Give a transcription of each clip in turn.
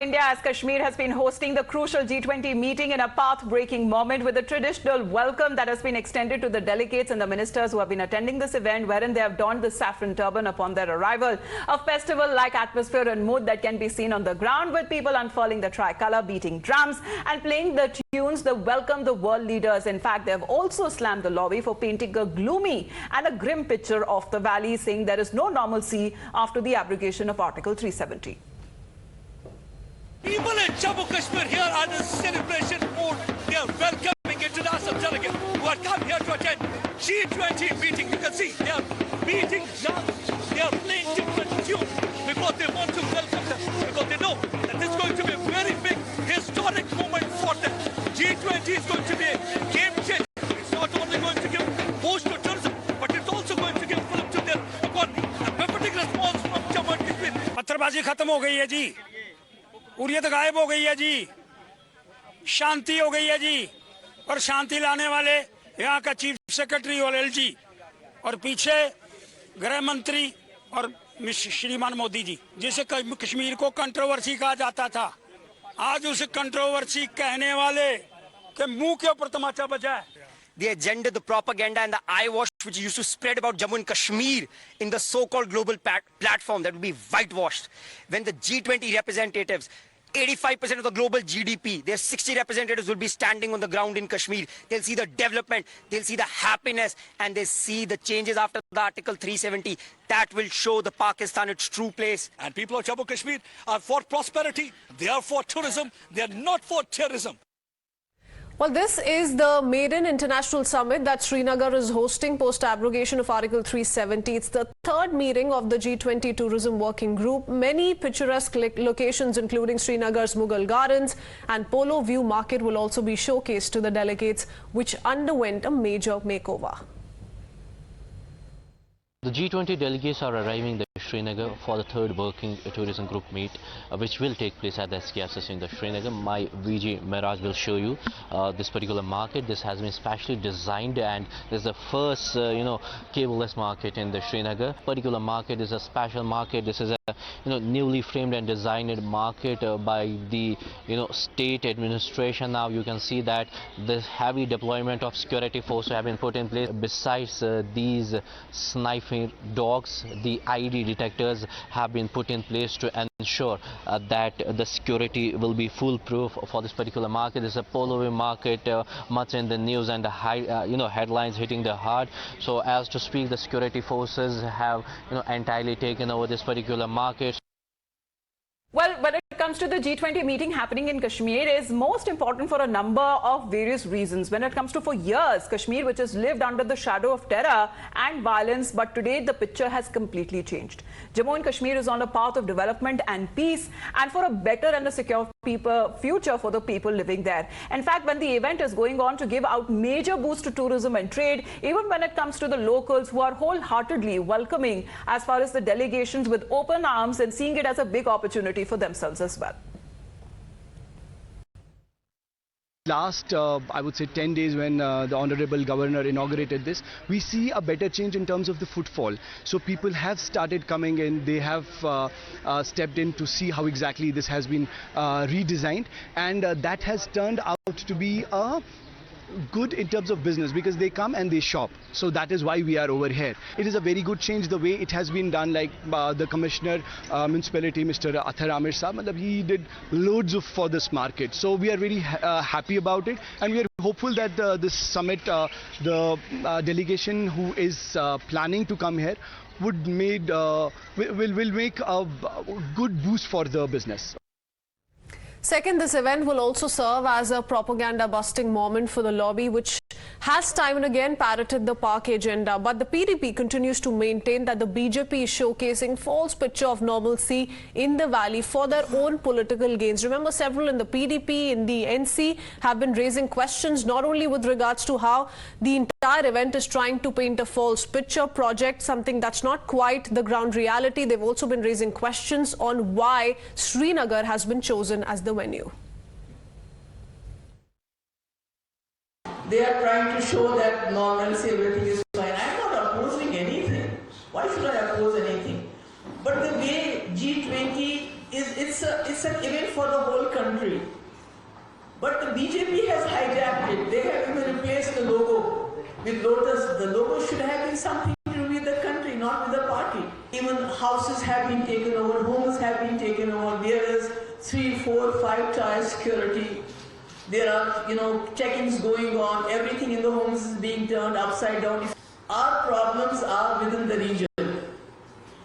India, as Kashmir has been hosting the crucial G20 meeting in a path-breaking moment with a traditional welcome that has been extended to the delegates and the ministers who have been attending this event, wherein they have donned the saffron turban upon their arrival. A festival-like atmosphere and mood that can be seen on the ground, with people unfurling the tricolour, beating drums and playing the tunes that welcome the world leaders. In fact, they have also slammed the lobby for painting a gloomy and a grim picture of the valley, saying there is no normalcy after the abrogation of Article 370. People in Jammu Kashmir here are in celebration mood. They are welcoming international delegates who have come here to attend G20 meeting. You can see they are beating drums, they are playing different tunes because they want to welcome them, because they know that this is going to be a very big historic moment for them. G20 is going to be a game changer. It's not only going to give boost to tourism, but it's also going to give fillip to their economy. A pathetic response from Jammu and Kashmir. पत्थरबाजी खत्म हो गई है जी, उरियत गायब हो गई है जी, शांति हो गई है जी, और शांति लाने वाले यहाँ का चीफ सेक्रेटरी और एलजी और पीछे गृह मंत्री और श्रीमान मोदी जी, जिसे कश्मीर को कंट्रोवर्सी कहा जाता था, आज उस कंट्रोवर्सी कहने वाले के मुंह के ऊपर तमाचा बजा है. The agenda, the propaganda and the eyewash which used to spread about Jammu and Kashmir in the so-called global platform, that would be whitewashed. When the G20 representatives, 85% of the global GDP, their 60 representatives will be standing on the ground in Kashmir. They'll see the development, they'll see the happiness, and they see the changes after the Article 370. That will show the Pakistan its true place. And people of Jammu Kashmir are for prosperity, they are for tourism, they are not for terrorism. Well, this is the maiden international summit that Srinagar is hosting post-abrogation of Article 370. It's the third meeting of the G20 Tourism Working Group. Many picturesque locations, including Srinagar's Mughal Gardens and Polo View Market, will also be showcased to the delegates, which underwent a major makeover. The G20 delegates are arriving in Srinagar for the third working tourism group meet, which will take place at the SKSS in the Srinagar. My VG Manoj will show you this particular market. This has been specially designed, and this is the first cableless market in the Srinagar. Particular market is a special market. This is a newly framed and designed market by the state administration. Now you can see that the heavy deployment of security forces have been put in place. Besides these sniffing dogs, the ID detectors have been put in place to ensure that the security will be foolproof for this particular market. This is a Polo View market, much in the news and the high, headlines hitting the heart. So as to speak, the security forces have entirely taken over this particular market. Well, when it comes to the G20 meeting happening in Kashmir, is most important for a number of various reasons. When it comes to, for years, Kashmir, which has lived under the shadow of terror and violence, but today the picture has completely changed. Jammu and Kashmir is on a path of development and peace, and for a better and a secure future for the people living there. In fact, when the event is going on to give out major boost to tourism and trade, even when it comes to the locals who are wholeheartedly welcoming as far as the delegations with open arms and seeing it as a big opportunity for themselves as well. Last, I would say 10 days when the Honorable Governor inaugurated this, we see a better change in terms of the footfall. So people have started coming in, they have stepped in to see how exactly this has been redesigned, and that has turned out to be a good in terms of business, because they come and they shop. So that is why we are over here. It is a very good change the way it has been done, like the Commissioner Municipality, Mr. Athar Amir Saab, he did loads for this market. So we are very happy about it, and we are hopeful that this summit, the delegation who is planning to come here would will make a good boost for the business. Second, this event will also serve as a propaganda-busting moment for the lobby, which has time and again parroted the park agenda. But the PDP continues to maintain that the BJP is showcasing false picture of normalcy in the valley for their own political gains. Remember, several in the PDP, in the NC, have been raising questions not only with regards to how the entire event is trying to paint a false picture, project something that's not quite the ground reality. They've also been raising questions on why Srinagar has been chosen as the venue. They are trying to show that normalcy, everything is fine. I'm not opposing anything. Why should I oppose anything? But the way G20 is, it's a it's an event for the whole country. But the BJP has hijacked it. They have even replaced the logo with lotus. The logo should have been something to do with the country, not with the party. Even houses have been taken over, homes have been taken over. There is 3, 4, 5 tier security. There are, check-ins going on. Everything in the homes is being turned upside down. Our problems are within the region.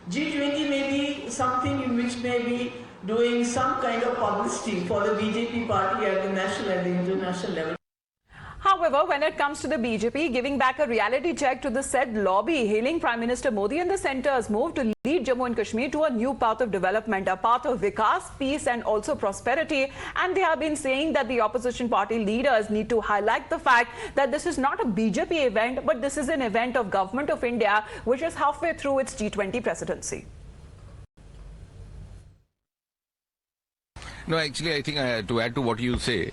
G20 may be something in which may be doing some kind of publicity for the BJP party at the national and the international level. However, when it comes to the BJP giving back a reality check to the said lobby, hailing Prime Minister Modi and the centre's move to lead Jammu and Kashmir to a new path of development, a path of vikas, peace and also prosperity. And they have been saying that the opposition party leaders need to highlight the fact that this is not a BJP event, but this is an event of Government of India, which is halfway through its G20 presidency. No, actually, I think to add to what you say,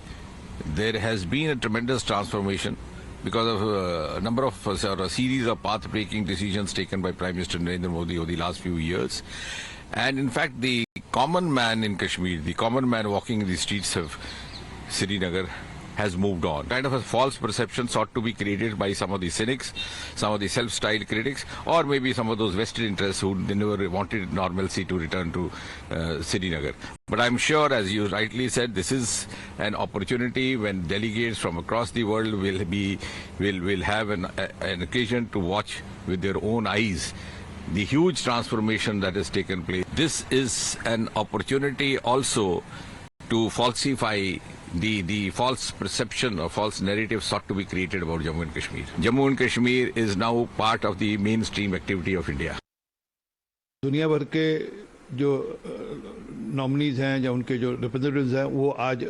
there has been a tremendous transformation because of a number of a series of path-breaking decisions taken by Prime Minister Narendra Modi over the last few years. And in fact, the common man in Kashmir, the common man walking in the streets of Srinagar, has moved on. Kind of a false perception sought to be created by some of the cynics, some of the self-styled critics, or maybe some of those vested interests who never wanted normalcy to return to Srinagar. But I'm sure, as you rightly said, this is an opportunity when delegates from across the world will have an occasion to watch with their own eyes the huge transformation that has taken place. This is an opportunity also to falsify the false perception or false narrative sought to be created about Jammu and Kashmir. Jammu and Kashmir is now part of the mainstream activity of India. दुनिया भर के जो nominees हैं या उनके जो representatives हैं वो आज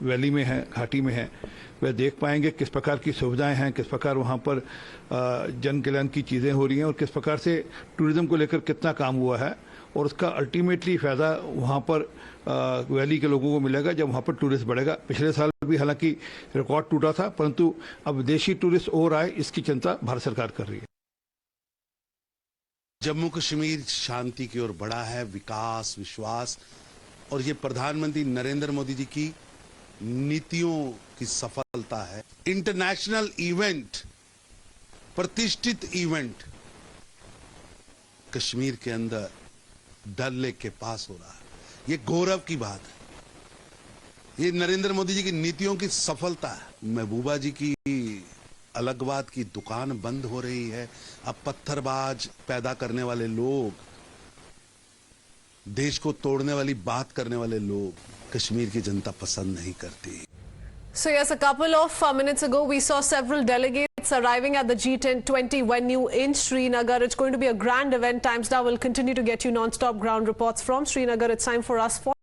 वैली में हैं, घाटी में हैं। वे देख पाएंगे किस प्रकार की सुविधाएं हैं, किस प्रकार वहाँ पर जन कल्याण की चीज़ें हो रही हैं और किस प्रकार से टूरिज्म को लेकर कितना काम हुआ है और उसका अल्टीमेटली फ़ायदा वहाँ पर वैली के लोगों को मिलेगा जब वहाँ पर टूरिस्ट बढ़ेगा। पिछले साल भी हालांकि रिकॉर्ड टूटा था, परंतु अब विदेशी टूरिस्ट और आए, इसकी चिंता भारत सरकार कर रही है। जम्मू कश्मीर शांति की ओर बढ़ा है, विकास, विश्वास और ये प्रधानमंत्री नरेंद्र मोदी जी की नीतियों की सफलता है। इंटरनेशनल इवेंट, प्रतिष्ठित इवेंट कश्मीर के अंदर डल लेक के पास हो रहा है। ये गौरव की बात है, ये नरेंद्र मोदी जी की नीतियों की सफलता है। महबूबा जी की अलगवाद की दुकान बंद हो रही है। अब पत्थरबाज पैदा करने वाले लोग, देश को तोड़ने वाली बात करने वाले लोग कश्मीर की जनता पसंद नहीं करती। So yes, a couple of minutes ago we saw several delegates arriving at the G20 venue in Srinagar. It's going to be a grand event. Times Now will continue to get you non-stop ground reports from Srinagar. It's time for us for